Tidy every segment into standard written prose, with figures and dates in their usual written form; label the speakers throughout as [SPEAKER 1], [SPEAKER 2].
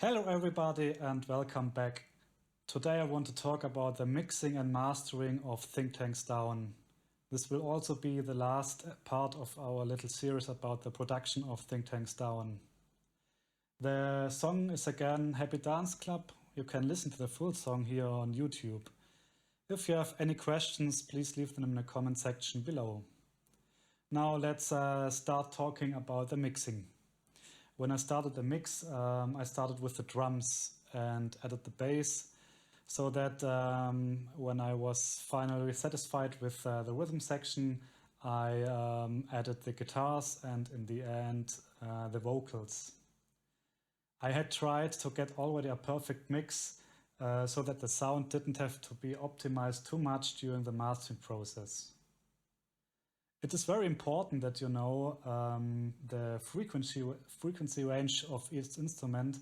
[SPEAKER 1] Hello everybody and welcome back. Today I want to talk about the mixing and mastering of Think Tanks Down. This will also be the last part of our little series about the production of Think Tanks Down. The song is again Happy Dance Club. You can listen to the full song here on YouTube. If you have any questions, please leave them in the comment section below. Now let's start talking about the mixing. When I started the mix, I started with the drums and added the bass, so that when I was finally satisfied with the rhythm section, I added the guitars and in the end the vocals. I had tried to get already a perfect mix so that the sound didn't have to be optimized too much during the mastering process. It is very important that you know the frequency range of each instrument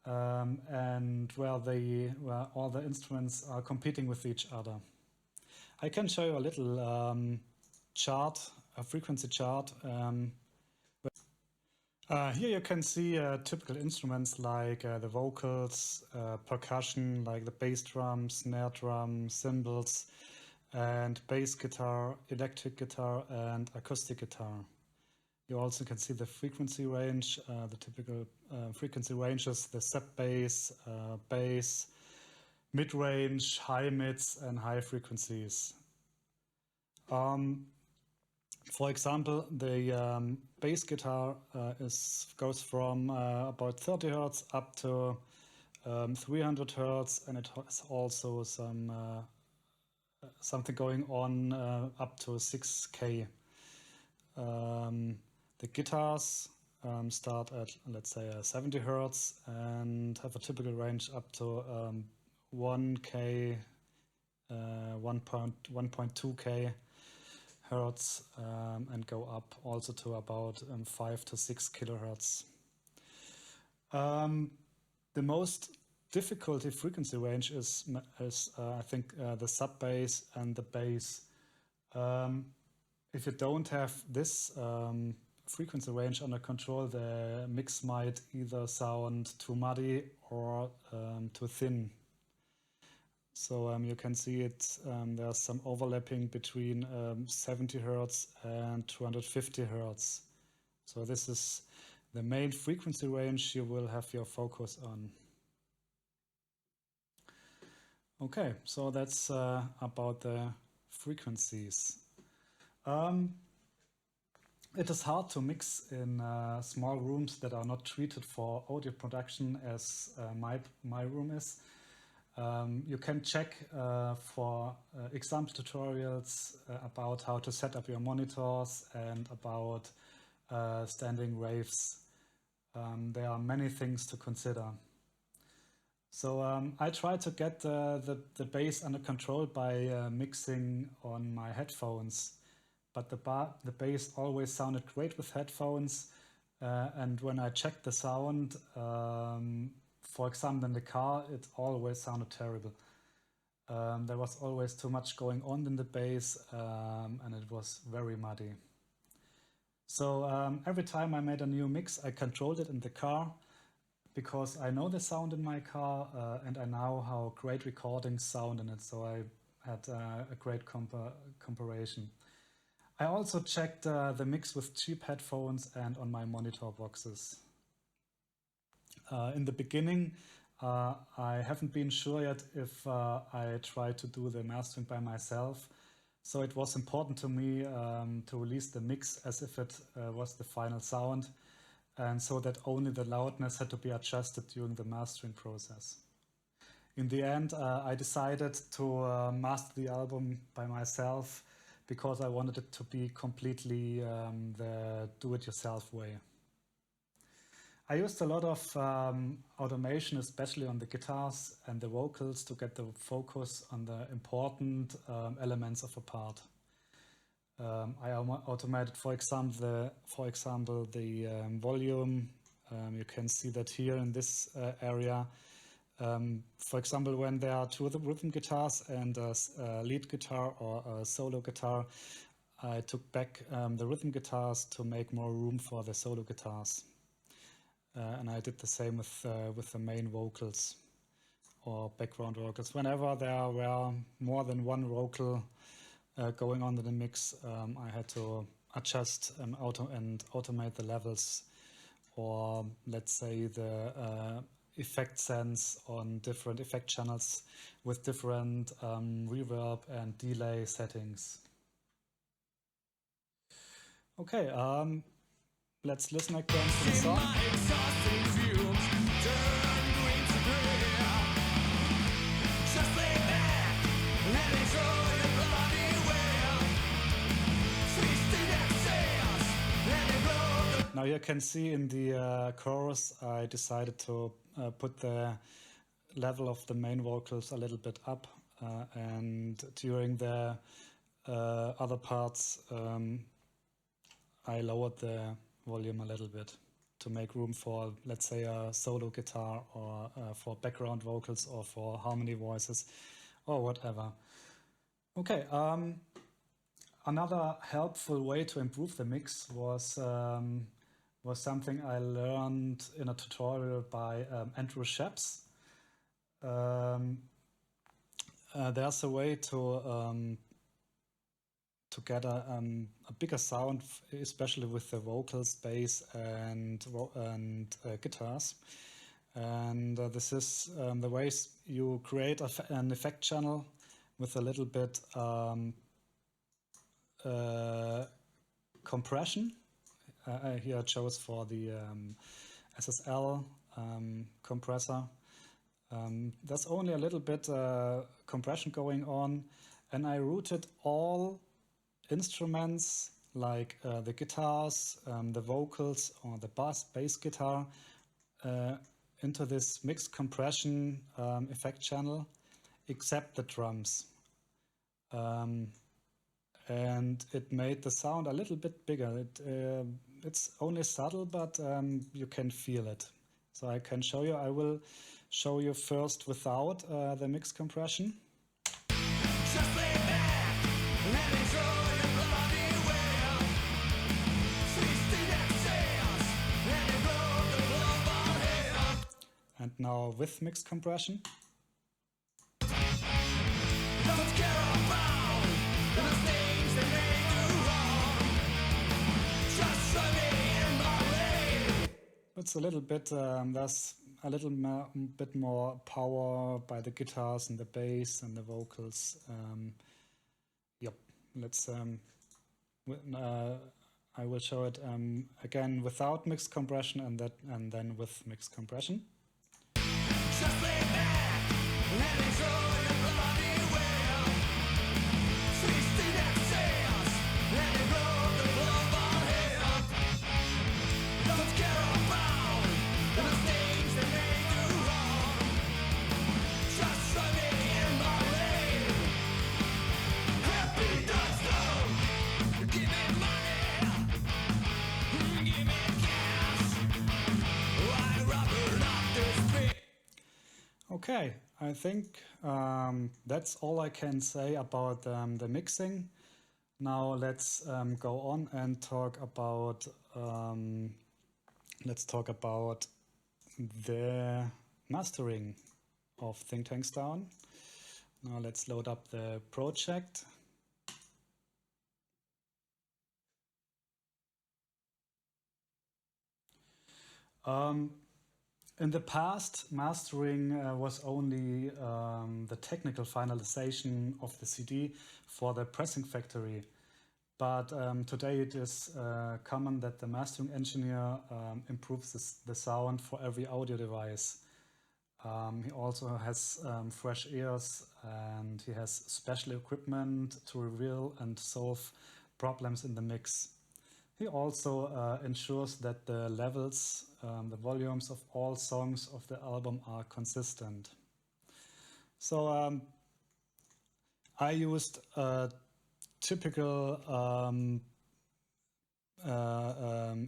[SPEAKER 1] and where all the instruments are competing with each other. I can show you a little chart, a frequency chart. Here you can see typical instruments like the vocals, percussion like the bass drum, snare drum, cymbals, and bass guitar, electric guitar, and acoustic guitar. You also can see the frequency range, the typical frequency ranges, the sub bass, bass, mid-range, high mids, and high frequencies. For example, the bass guitar goes from about 30 Hertz up to 300 Hertz, and it has also something going on up to 6K. The guitars start at, let's say, 70 Hertz and have a typical range up to 1K, 1.2K Hertz, and go up also to about 5 to 6 kilohertz. The most difficulty frequency range is I think the sub bass and the bass. If you don't have this frequency range under control, the mix might either sound too muddy or too thin. So you can see it. There's some overlapping between 70 Hertz and 250 Hertz. So this is the main frequency range you will have your focus on. Okay, so that's about the frequencies. It is hard to mix in small rooms that are not treated for audio production as my room is. You can check for example tutorials about how to set up your monitors and about standing waves. There are many things to consider. So I try to get the bass under control by mixing on my headphones, but the bass always sounded great with headphones, and when I checked the sound, for example in the car, it always sounded terrible. There was always too much going on in the bass, and it was very muddy. So every time I made a new mix, I controlled it in the car, because I know the sound in my car and I know how great recordings sound in it, so I had a great comparison. I also checked the mix with cheap headphones and on my monitor boxes. In the beginning, I haven't been sure yet if I try to do the mastering by myself, so it was important to me to release the mix as if it was the final sound, and so that only the loudness had to be adjusted during the mastering process. In the end, I decided to master the album by myself because I wanted it to be completely the do-it-yourself way. I used a lot of automation, especially on the guitars and the vocals, to get the focus on the important elements of a part. I automated, for example, the volume. You can see that here in this area. For example, when there are two rhythm guitars and a lead guitar or a solo guitar, I took back the rhythm guitars to make more room for the solo guitars. and I did the same with the main vocals or background vocals. Whenever there were more than one vocal going on in the mix, I had to adjust and automate the levels, or let's say the effect sense on different effect channels with different reverb and delay settings. Okay, let's listen again to the song. Now you can see in the chorus I decided to put the level of the main vocals a little bit up, and during the other parts I lowered the volume a little bit to make room for, let's say, a solo guitar, or for background vocals, or for harmony voices, or whatever. Okay, another helpful way to improve the mix was something I learned in a tutorial by Andrew Sheps. There's a way to get a bigger sound, especially with the vocals, bass, and guitars. And this is the ways you create an effect channel with a little bit compression. Here I chose for the SSL compressor. There's only a little bit compression going on, and I routed all instruments like the guitars, the vocals, or the bass guitar into this mixed compression effect channel, except the drums. And it made the sound a little bit bigger. It's only subtle, but you can feel it. So I can show you. I will show you first without the mixed compression. Just lay back and enjoy your bloody well. Feasting at sales and you blow the global hell. And now with mixed compression. Don't care about the mistakes they made you wrong. Just show me in my way. It's a little bit, there's a little bit more power by the guitars and the bass and the vocals. Yep, let's, I will show it again without mixed compression, and then with mixed compression. Just lay back and enjoy your bloody well. Feasting at sales and you blow the global hell. Don't care about the mistakes they made you wrong. Just show me in my way. Happy does love. Give me money. Give me cash. Why rubber not this big? Okay, I think that's all I can say about the mixing. Now let's go on and talk about the mastering of Think Tanks Down. Now let's load up the project. In the past, mastering was only the technical finalization of the CD for the pressing factory. But today it is common that the mastering engineer improves the sound for every audio device. He also has fresh ears, and he has special equipment to reveal and solve problems in the mix. He also ensures that the levels, the volumes of all songs of the album are consistent. So I used a typical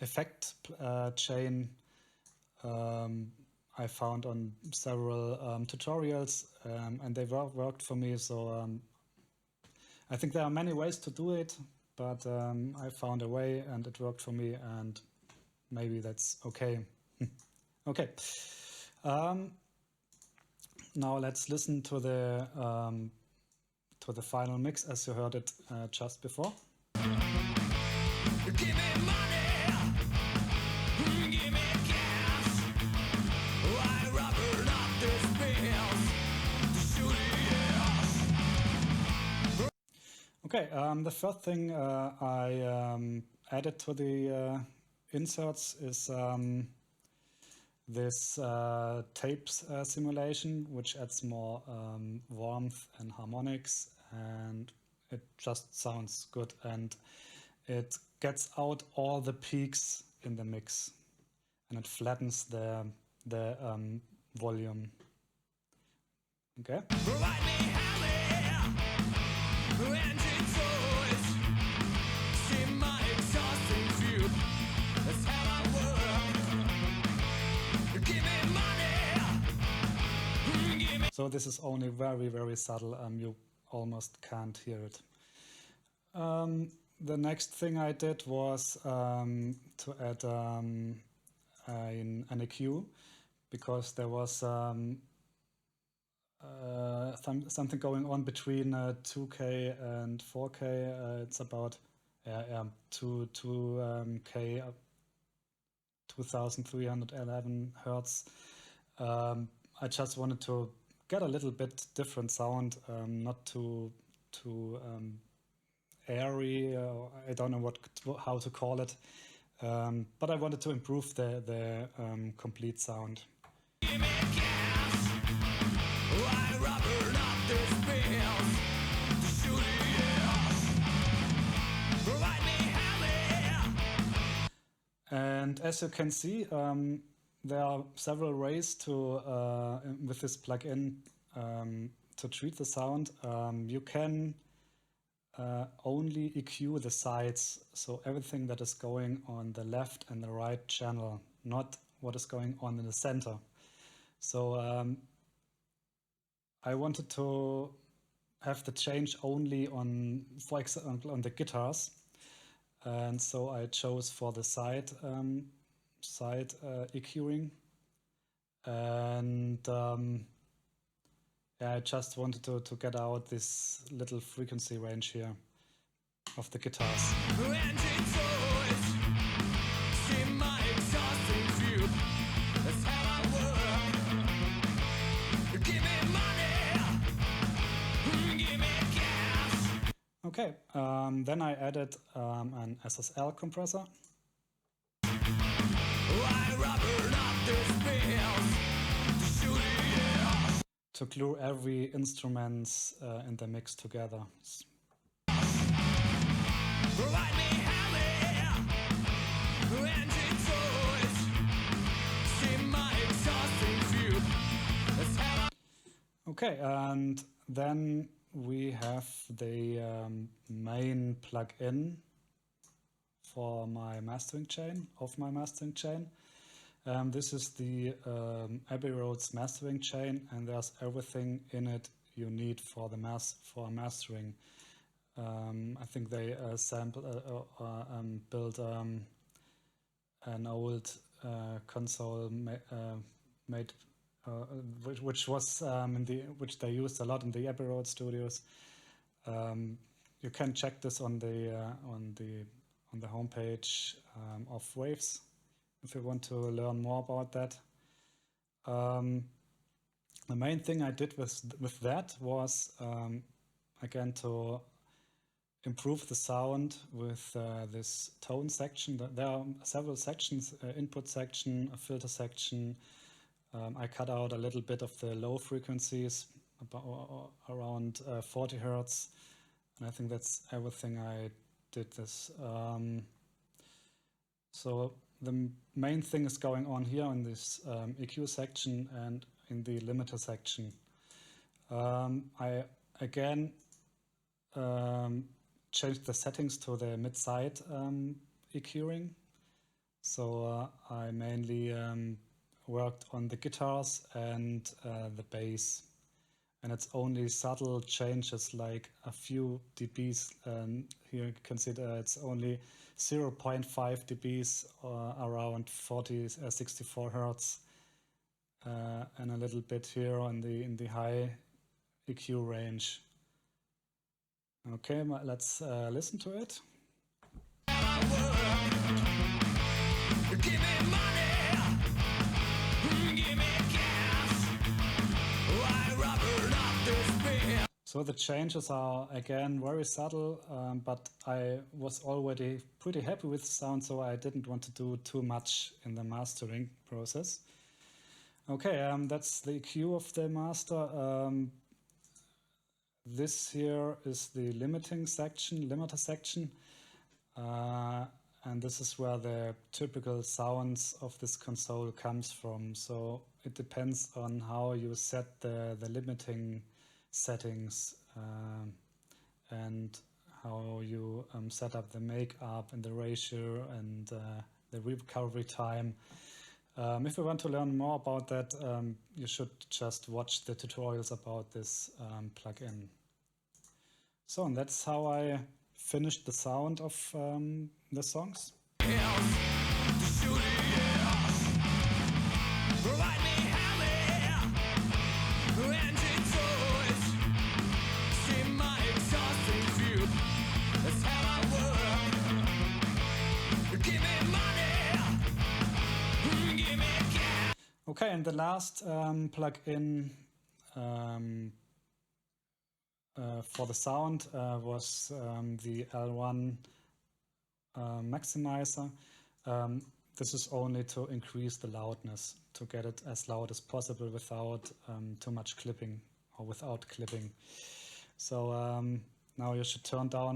[SPEAKER 1] effect chain I found on several tutorials, and they worked for me. So I think there are many ways to do it, but I found a way and it worked for me, and maybe that's okay. Okay. Now let's listen to the final mix as you heard it just before.
[SPEAKER 2] Give me money, give me cash. I rubbered up this bills to shoot it.
[SPEAKER 1] Okay, the first thing I added to the inserts is this tapes simulation, which adds more warmth and harmonics, and it just sounds good, and it gets out all the peaks in the mix, and it flattens the volume. Okay.
[SPEAKER 2] Provide me Harley, engine choice. See my exhausting view. That's how I work. Give me money, give me.
[SPEAKER 1] So this is only very, very subtle. You almost can't hear it. The next thing I did was to add an EQ, because there was something going on between 2K and 4K. It's about 2K, 2311 hertz. I just wanted to get a little bit different sound, not too airy. I don't know how to call it, but I wanted to improve the complete sound.
[SPEAKER 2] Give me gas. I rubbered up this bills to shoot it. Provide me Harley.
[SPEAKER 1] And as you can see, there are several ways to with this plugin to treat the sound. You can only EQ the sides, so everything that is going on the left and the right channel, not what is going on in the center. So I wanted to have the change only on, for example, on the guitars, and so I chose for the side EQing, and I just wanted to get out this little frequency range here of the guitars.
[SPEAKER 2] Engine choice. See my exhausting view. That's how I work. Give me money. Give me gas.
[SPEAKER 1] Okay, then I added an SSL compressor.
[SPEAKER 2] I rubbered up this bills to shoot it.
[SPEAKER 1] To glue every instruments in the mix together.
[SPEAKER 2] Provide me Harley, engine choice. See my exhausting view. That's how I.
[SPEAKER 1] Okay, and then we have the main plugin for my mastering chain, this is the Abbey Road's mastering chain, and there's everything in it you need for the mastering. I think they built an old console made, which was which they used a lot in the Abbey Road studios. You can check this on the homepage of Waves if you want to learn more about that. The main thing I did with that was again to improve the sound with this tone section. There are several sections: input section, a filter section. I cut out a little bit of the low frequencies, about around 40 hertz, and I think that's everything I did this. So the main thing is going on here in this EQ section and in the limiter section. I again changed the settings to the mid-side EQing. So I mainly worked on the guitars and the bass. And it's only subtle changes like a few dBs. Here you can see that it's only 0.5 dBs or around 64 hertz. and a little bit here in the high EQ range. Okay, let's listen to it.
[SPEAKER 2] Give me money, give me gas. Why rubber not this bill?
[SPEAKER 1] So the changes are again very subtle, but I was already pretty happy with the sound, so I didn't want to do too much in the mastering process. Okay, that's the EQ of the master. This here is the limiter section. And this is where the typical sounds of this console comes from. So it depends on how you set the limiting settings and how you set up the make-up and the ratio and the recovery time. If you want to learn more about that, you should just watch the tutorials about this plugin. So, and that's how I finished the sound of the songs. Okay, and the last plugin for the sound was the L1 maximizer. This is only to increase the loudness, to get it as loud as possible without too much clipping or without clipping. So now you should turn down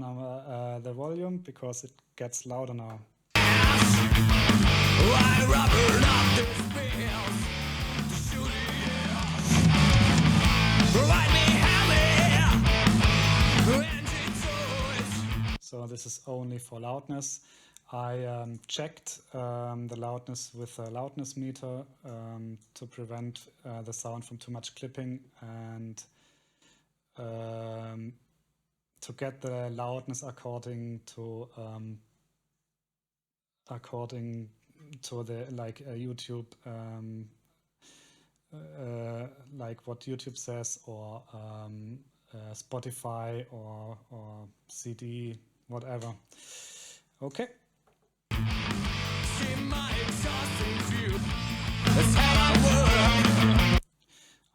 [SPEAKER 1] the volume because it gets louder now. So this is only for loudness. I checked the loudness with a loudness meter to prevent the sound from too much clipping and to get the loudness according to the YouTube, like what YouTube says, or Spotify or CD, whatever. Okay.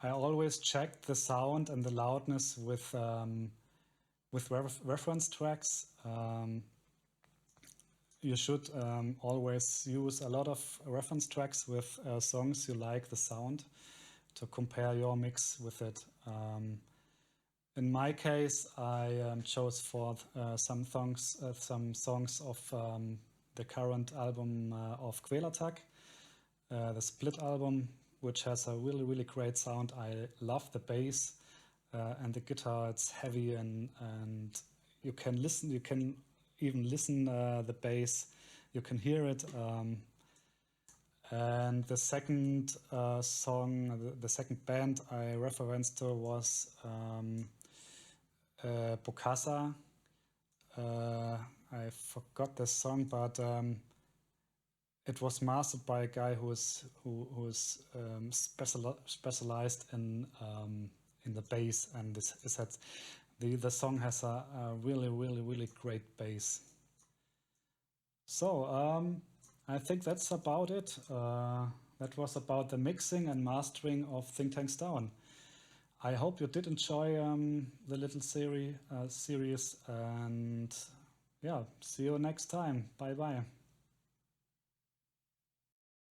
[SPEAKER 1] I always check the sound and the loudness with reference tracks. You should always use a lot of reference tracks with songs you like the sound to compare your mix with it. In my case, I chose for some songs of the current album of Quälertag, the Split album, which has a really, really great sound. I love the bass and the guitar. It's heavy and you can listen. You can even listen the bass. You can hear it. And the second song, the second band I referenced to was Bokassa. I forgot the song, but it was mastered by a guy who's specialized in the bass, and the song has a really, really, really great bass. So I think that's about it. That was about the mixing and mastering of Think Tanks Down. I hope you did enjoy the little series, and yeah, see you next time. Bye bye.